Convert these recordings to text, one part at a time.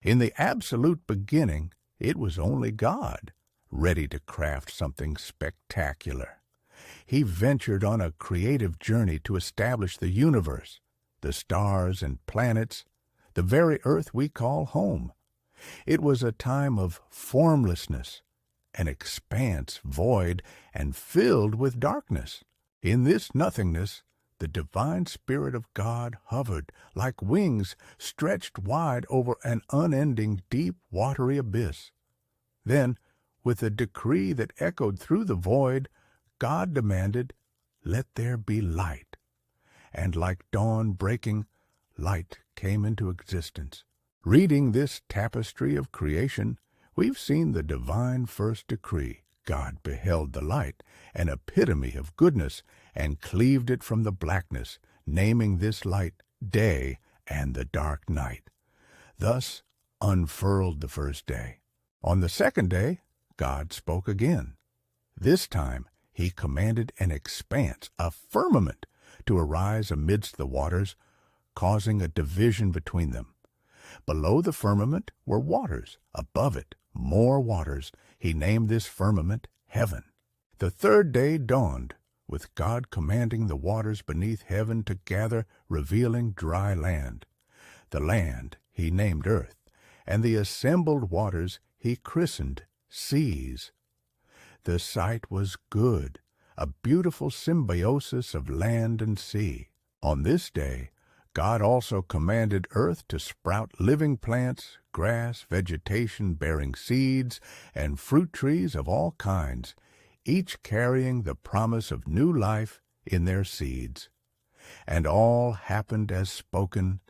In the absolute beginning, it was only God, ready to craft something spectacular. He ventured on a creative journey to establish the universe, the stars and planets, the very earth we call home. It was a time of formlessness, an expanse void and filled with darkness. In this nothingness, the divine Spirit of God hovered like wings stretched wide over an unending deep watery abyss. Then, with a decree that echoed through the void, God demanded, "Let there be light." And like dawn breaking, light came into existence. Reading this tapestry of creation, we've seen the divine first decree. God beheld the light, an epitome of goodness, and cleaved it from the blackness, naming this light day and the dark night. Thus unfurled the first day. On the second day, God spoke again. This time he commanded an expanse, a firmament, to arise amidst the waters, causing a division between them. Below the firmament were waters, above it more waters. He named this firmament heaven. The third day dawned, with God commanding the waters beneath heaven to gather, revealing dry land. The land he named earth, and the assembled waters he christened seas. The sight was good, a beautiful symbiosis of land and sea. On this day, God also commanded earth to sprout living plants, grass, vegetation bearing seeds, and fruit trees of all kinds, each carrying the promise of new life in their seeds. And all happened as spoken,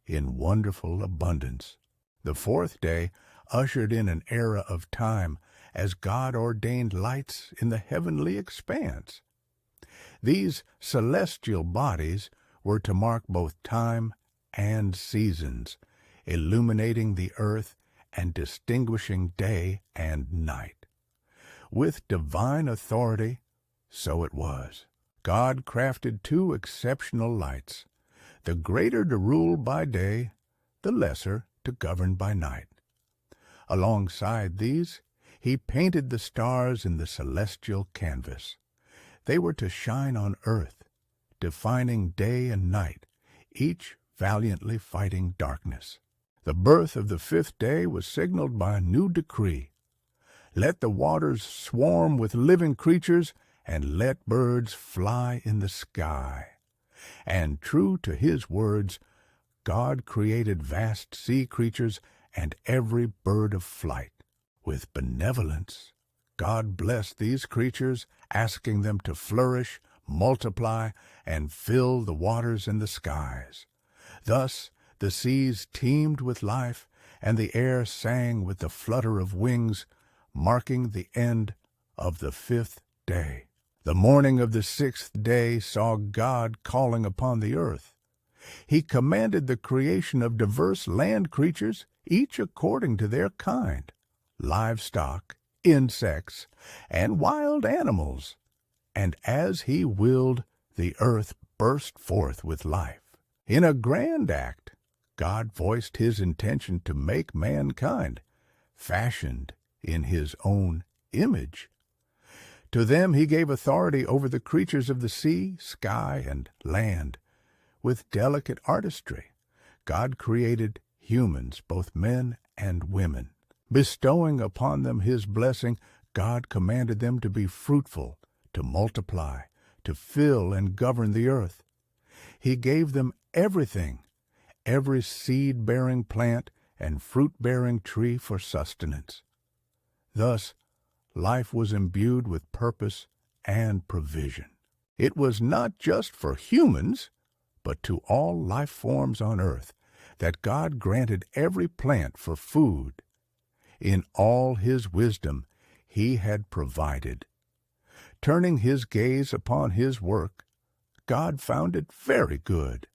in wonderful abundance. The fourth day ushered in an era of time as God ordained lights in the heavenly expanse. These celestial bodies were to mark both time and seasons, illuminating the earth and distinguishing day and night. With divine authority, so it was. God crafted two exceptional lights, the greater to rule by day, the lesser to govern by night. Alongside these, he painted the stars in the celestial canvas. They were to shine on earth, defining day and night, each valiantly fighting darkness. The birth of the fifth day was signaled by a new decree. Let the waters swarm with living creatures, and let birds fly in the sky. And true to his words, God created vast sea creatures and every bird of flight. With benevolence, God blessed these creatures, asking them to flourish, multiply, and fill the waters and the skies. Thus the seas teemed with life, and the air sang with the flutter of wings, marking the end of the fifth day. The morning of the sixth day saw God calling upon the earth. He commanded the creation of diverse land creatures, each according to their kind, livestock, insects, and wild animals. And as he willed, the earth burst forth with life. In a grand act, God voiced his intention to make mankind, fashioned in his own image. To them he gave authority over the creatures of the sea, sky, and land. With delicate artistry, God created humans, both men and women. Bestowing upon them his blessing, God commanded them to be fruitful, to multiply, to fill and govern the earth. He gave them everything, every seed-bearing plant and fruit-bearing tree for sustenance. Thus, life was imbued with purpose and provision. It was not just for humans, but to all life forms on earth, that God granted every plant for food. In all his wisdom, he had provided. Turning his gaze upon his work, God found it very good.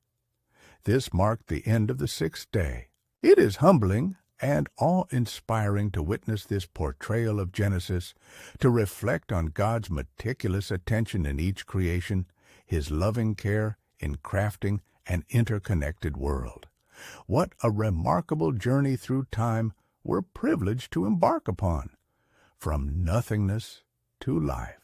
This marked the end of the sixth day. It is humbling and awe-inspiring to witness this portrayal of Genesis, to reflect on God's meticulous attention in each creation, his loving care in crafting an interconnected world. What a remarkable journey through time we're privileged to embark upon, from nothingness to life.